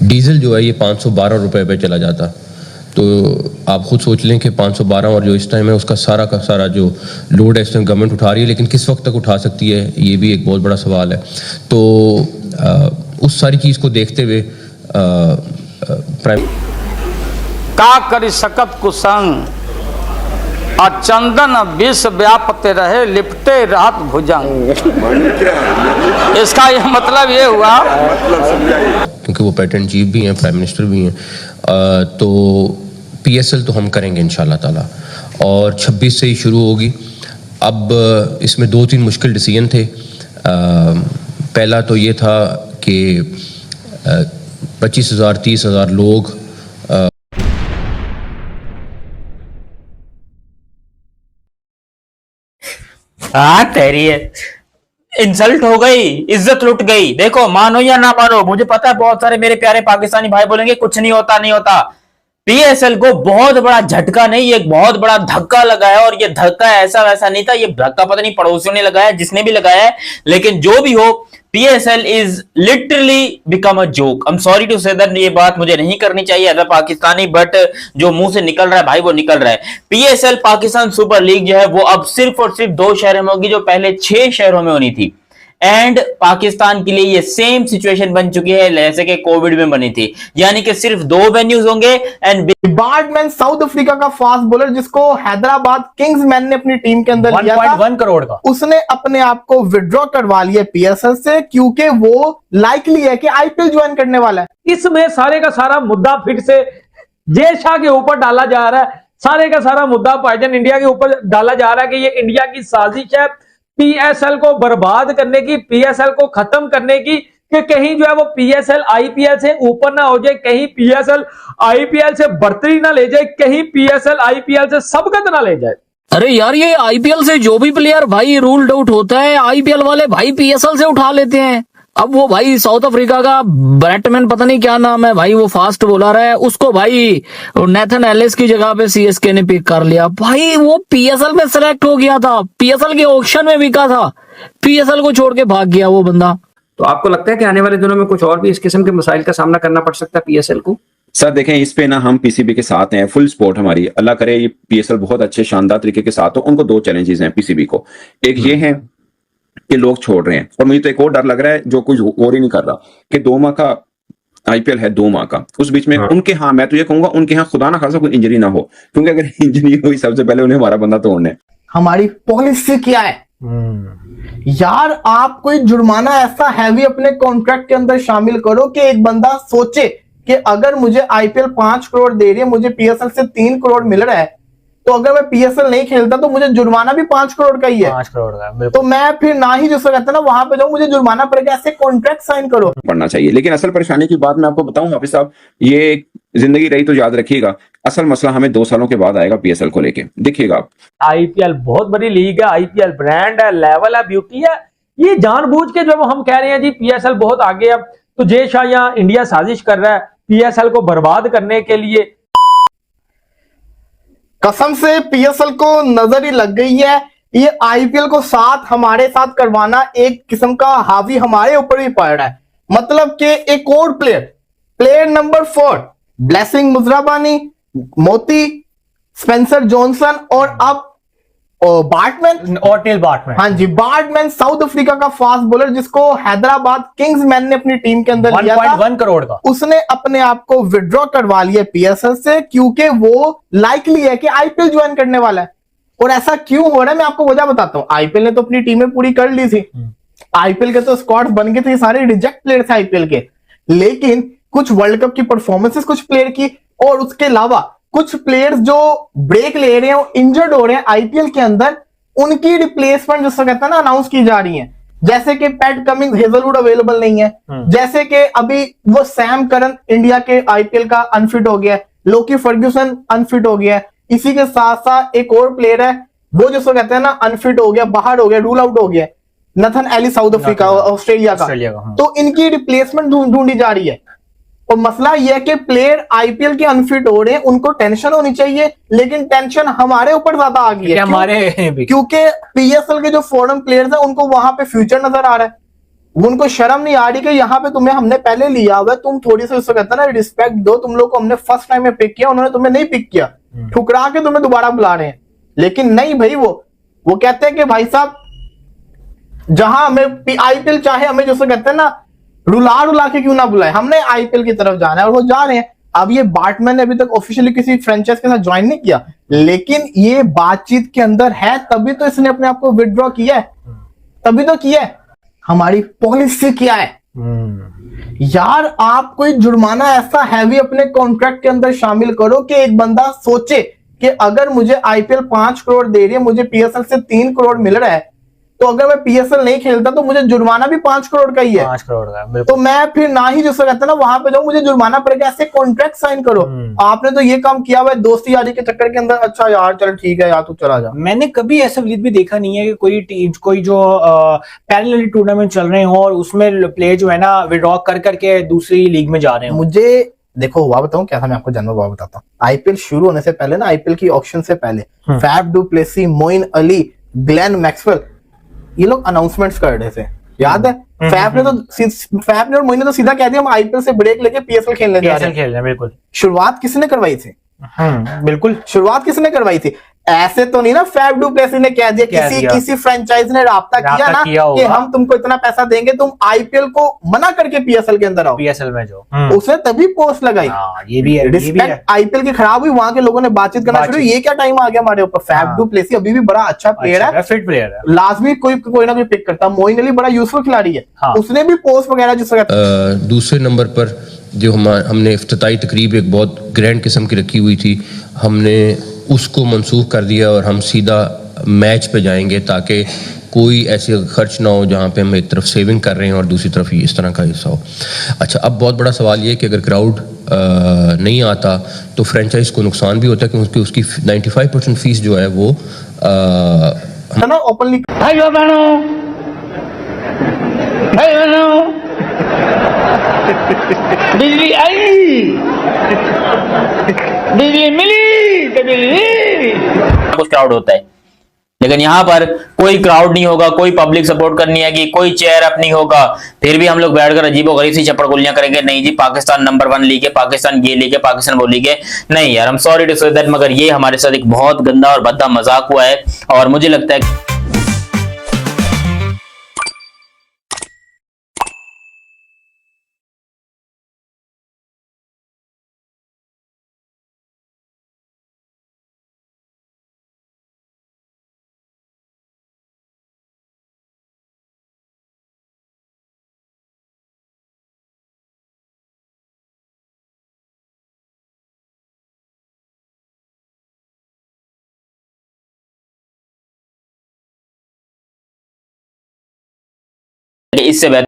Diesel जो है ये 512 रुपए पे चला जाता, तो आप खुद सोच लें कि 512 और जो इस टाइम है उसका सारा का सारा जो लोड है इस टाइम गवर्नमेंट उठा रही है, लेकिन किस वक्त तक उठा सकती है ये भी एक बहुत बड़ा सवाल है। तो उस सारी चीज़ को देखते हुए का करी सकत कुसंग चंदन विष व्यापते रहे लिपटे रात भुजंग। इसका यह मतलब ये हुआ, क्योंकि वो पैटर्न चीफ भी हैं, प्राइम मिनिस्टर भी हैं, तो पीएसएल तो हम करेंगे इंशाल्लाह ताला, और 26 से ही शुरू होगी। अब इसमें 2-3 मुश्किल डिसीजन थे। पहला तो ये था कि 25,000-30,000 लोग तेरी है, इंसल्ट हो गई, इज्जत लुट गई। देखो मानो या ना मानो, मुझे पता है बहुत सारे मेरे प्यारे पाकिस्तानी भाई बोलेंगे कुछ नहीं होता, नहीं होता। पीएसएल को बहुत बड़ा झटका नहीं, एक बहुत बड़ा धक्का लगा है, और ये धक्का ऐसा वैसा नहीं था, ये धक्का पता नहीं पड़ोसियों ने लगाया, जिसने भी लगाया है, लेकिन जो भी हो, PSL is literally become a joke. I am sorry to say that, ये बात मुझे नहीं करनी चाहिए एज अ पाकिस्तानी, बट जो मुंह से निकल रहा है भाई वो निकल रहा है। पीएसएल पाकिस्तान सुपर लीग जो है वो अब सिर्फ और सिर्फ 2 शहरों में होगी, जो पहले 6 शहरों में होनी थी। एंड पाकिस्तान के लिए ये सेम सिचुएशन बन चुकी है जैसे कि कोविड में बनी थी, यानी कि सिर्फ 2 वेन्यूज होंगे। एंड बार्डमैन साउथ अफ्रीका का फास्ट बॉलर जिसको हैदराबाद किंग्समैन ने अपनी टीम के अंदर लिया था 1.1 करोड़ का, उसने अपने आप को विड्रॉ करवा लिया पीएसएल से, क्योंकि वो लाइकली है कि आईपीएल ज्वाइन करने वाला है। इसमें सारे का सारा मुद्दा फिर से जय शाह के ऊपर डाला जा रहा है, सारे का सारा मुद्दा भाईजान इंडिया के ऊपर डाला जा रहा है कि ये इंडिया की साजिश है पीएसएल को बर्बाद करने की, पीएसएल को खत्म करने की, कि कहीं जो है वो पीएसएल आईपीएल से ऊपर ना हो जाए, कहीं पीएसएल आईपीएल से बढ़तरी ना ले जाए, कहीं पीएसएल आईपीएल से सबकत ना ले जाए। अरे यार, ये आईपीएल से जो भी प्लेयर भाई रूल्ड आउट होता है, आईपीएल वाले भाई पीएसएल से उठा लेते हैं। अब वो भाई साउथ अफ्रीका का बैटमैन, पता नहीं क्या नाम है भाई, वो फास्ट बॉलर है, उसको भाई नेथन एलिस की जगह पे सीएसके ने पिक कर लिया। भाई वो पीएसएल में सिलेक्ट हो गया था, पीएसएल के ऑक्शन में बिका था, पीएसएल को छोड़ के भाग गया वो बंदा। तो आपको लगता है कि आने वाले दिनों में कुछ और भी इस किस्म के मसाइल का सामना करना पड़ सकता है पीएसएल को? सर देखें, इस पे ना हम पीसीबी के साथ हैं, फुल सपोर्ट हमारी। अल्लाह करे ये पीएसएल बहुत अच्छे शानदार तरीके के साथ हो। उनको 2 चैलेंजेस हैं पीसीबी को, एक ये है कि लोग छोड़ रहे हैं, और मुझे तो एक और डर लग रहा है जो कुछ और ही नहीं कर रहा कि 2 माह का आईपीएल है, 2 माह का, उस बीच में उनके यहाँ, मैं तो ये कहूंगा उनके यहाँ खुदा ना खासा कोई इंजरी ना हो, क्योंकि अगर इंजरी हुई सबसे पहले उन्हें हमारा बंदा तोड़ना है। हमारी पॉलिसी क्या है यार? आप कोई जुर्माना ऐसा हैवी अपने कॉन्ट्रैक्ट के अंदर शामिल करो कि एक बंदा सोचे कि अगर मुझे आईपीएल 5 करोड़ दे रही है, मुझे पीएसएल से 3 करोड़ मिल रहा है, तो अगर मैं पीएसएल नहीं खेलता तो मुझे जुर्माना भी 5 करोड़ का ही है, 5 करोड़ का, तो मैं फिर ना ही जिसको कहते हैं ना वहां पे जाऊं, मुझे जुर्माना पड़ेगा। ऐसे कॉन्ट्रैक्ट साइन करो, पढ़ना चाहिए। लेकिन असल परेशानी की बात मैं आपको बताऊं हाफिज साहब, ये जिंदगी रही तो याद रखिएगा, असल मसला हमें 2 सालों के बाद आएगा पीएसएल को लेके, देखिएगा आप। आईपीएल बहुत बड़ी लीग है, आईपीएल ब्रांड है, लेवल है, ब्यूटी है। ये जानबूझ के जो हम कह रहे हैं जी पीएसएल बहुत आगे है, तो जय शाह यहाँ इंडिया साजिश कर रहा है पीएसएल को बर्बाद करने के लिए। कसम से पीएसएल को नजर ही लग गई है, ये आईपीएल को साथ हमारे साथ करवाना एक किस्म का हावी हमारे ऊपर भी पड़ रहा है। मतलब कि एक और प्लेयर नंबर 4 ब्लेसिंग मुजराबानी, मोती, स्पेंसर जॉनसन और अब बार्टमैन, ऑर्टिल बार्टमैन, हाँ जी, बार्टमैन साउथ अफ्रीका का फास्ट बॉलर जिसको हैदराबाद किंग्समैन ने अपनी टीम के अंदर लिया था 1.1 करोड़ का, उसने अपने आप को विड्रॉ करवा लिया पीएसएल से, क्योंकि वो लाइकली है कि आईपीएल ज्वाइन करने वाला है। और ऐसा क्यों हो रहा है मैं आपको वजह बताता हूँ। आईपीएल ने तो अपनी टीमें पूरी कर ली थी, आईपीएल के तो स्क्वाड बन गए थे, सारे रिजेक्ट प्लेयर थे आईपीएल के, लेकिन कुछ वर्ल्ड कप की परफॉर्मेंसेस कुछ प्लेयर की, और उसके अलावा कुछ प्लेयर्स जो ब्रेक ले रहे हैं, इंजर्ड हो रहे हैं आईपीएल के अंदर, उनकी रिप्लेसमेंट जिसको कहते हैं ना अनाउंस की जा रही है। जैसे कि पैट कमिंस, हेजलवुड अवेलेबल नहीं है, जैसे कि अभी वो सैम करन इंडिया के आईपीएल का अनफिट हो गया, लोकी फर्ग्यूसन अनफिट हो गया, इसी के साथ साथ एक और प्लेयर है वो जिसको कहते हैं ना अनफिट हो गया, बाहर हो गया, रूल आउट हो गया, Nathan Alice south Africa Australia का। तो इनकी रिप्लेसमेंट ढूंढी जा रही है। और मसला यह है कि प्लेयर आईपीएल के अनफिट हो रहे हैं, उनको टेंशन होनी चाहिए, लेकिन टेंशन हमारे ऊपर ज्यादा आ गई है, हमारे क्योंकि पीएसएल के जो फॉरेन प्लेयर्स हैं उनको वहां पे फ्यूचर नजर आ रहा है, उनको शर्म नहीं आ रही कि यहाँ पे तुम्हें हमने पहले लिया हुआ है, तुम थोड़ी सी उसको कहता ना रिस्पेक्ट दो, तुम लोग को हमने फर्स्ट टाइम में पिक किया, उन्होंने तुम्हें नहीं पिक किया, ठुकरा के तुम्हें दोबारा बुला रहे हैं। लेकिन नहीं भाई, वो कहते हैं कि भाई साहब जहां हमें आईपीएल चाहे हमें जैसे कहते हैं ना रुला के क्यों ना बुलाए, हमने आईपीएल की तरफ जाना है और वो जा रहे हैं। अब ये बार्टमैन ने अभी तक ऑफिशियली किसी फ्रेंचाइज के साथ ज्वाइन नहीं किया, लेकिन ये बातचीत के अंदर है, तभी तो इसने अपने आप को विड्रॉ किया है, तभी तो किया है। हमारी पॉलिसी क्या है यार, आप कोई जुर्माना ऐसा हैवी अपने कॉन्ट्रैक्ट के अंदर शामिल करो कि एक बंदा सोचे कि अगर मुझे आईपीएल 5 करोड़ दे रही है, मुझे पीएसएल से 3 करोड़ मिल रहा है, तो अगर मैं पीएसएल नहीं खेलता तो मुझे जुर्माना भी 5 करोड़ का ही है, 5 करोड़ का, तो मैं फिर ना ही जैसे कहता है ना वहां पे जाऊं, मुझे जुर्माना पड़ेगा। ऐसे कॉन्ट्रैक्ट साइन करो। आपने तो ये काम किया हुआ है दोस्ती यारी के चक्कर के अंदर, अच्छा यार चल ठीक है यार तू चला जा। मैंने कभी ऐसा विलीत भी देखा नहीं है कि कोई टीम, कोई जो पैरेलल टूर्नामेंट चल रहे हो और उसमें प्लेयर जो है ना विड्रॉ कर करके दूसरी लीग में जा रहे हो। मुझे देखो हुआ बताऊं क्या था, मैं आपको जन्म हुआ बताता हूँ। आईपीएल शुरू होने से पहले ना, आईपीएल की ऑक्शन से पहले Faf du Plessis, Moeen Ali, Glenn Maxwell, ये लोग अनाउंसमेंट्स कर रहे थे, याद है? फैफ ने और मोइन ने तो सीधा कह दिया हम आईपीएल से ब्रेक लेके पीएसएल खेलने जा रहे हैं। बिल्कुल। शुरुआत किसने करवाई थी? बिल्कुल शुरुआत किसने करवाई थी? ऐसे तो नहीं ना फैफ डू प्लेसी ने कह दिया, किसी फ्रेंचाइज ने राब्ता किया ना कि हम तुमको इतना पैसा देंगे, तुम आईपीएल को मना करके पीएसएल के अंदर आओ। पीएसएल में जो उसने तभी पोस्ट लगाई। ये भी है, रिस्पेक्ट आईपीएल की खराब हुई, वहां के लोगों ने बातचीत करना शुरू। ये क्या टाइम आ गया हमारे ऊपर? फैफ डू प्लेसी अभी भी बड़ा अच्छा प्लेयर है, फिट प्लेयर है, लाजमी कोई ना कोई पिक करता। मोइन अली बड़ा यूजफुल खिलाड़ी है, उसने भी पोस्ट वगैरह जिससे दूसरे नंबर पर जो हमने इफ्तिताई तकरीब एक बहुत ग्रैंड किस्म की रखी हुई थी, हमने उसको मनसूख कर दिया और हम सीधा मैच पे जाएंगे, ताकि कोई ऐसे खर्च ना हो जहाँ पे हम एक तरफ सेविंग कर रहे हैं और दूसरी तरफ इस तरह का हिस्सा हो। अच्छा, अब बहुत बड़ा सवाल ये है कि अगर क्राउड नहीं आता तो फ्रेंचाइज को नुकसान भी होता है, क्योंकि उसकी 95% फीस जो है वो ना ओपनली बिजली आई, बिजली मिली तो बिजली। कुछ क्राउड होता है, लेकिन यहाँ पर कोई क्राउड नहीं होगा, कोई पब्लिक सपोर्ट करनी है कि कोई चेयर अप नहीं होगा, फिर भी हम लोग बैठकर अजीबोगरीब सी चप्पड़ करेंगे। नहीं जी, पाकिस्तान नंबर 1 लीग है, पाकिस्तान ये लीग है, पाकिस्तान वो लीग है। नहीं यार, हम सॉरी टू से दैट, मगर ये हमारे साथ एक बहुत गंदा और भद्दा मजाक हुआ है और मुझे लगता है इससे बेहतर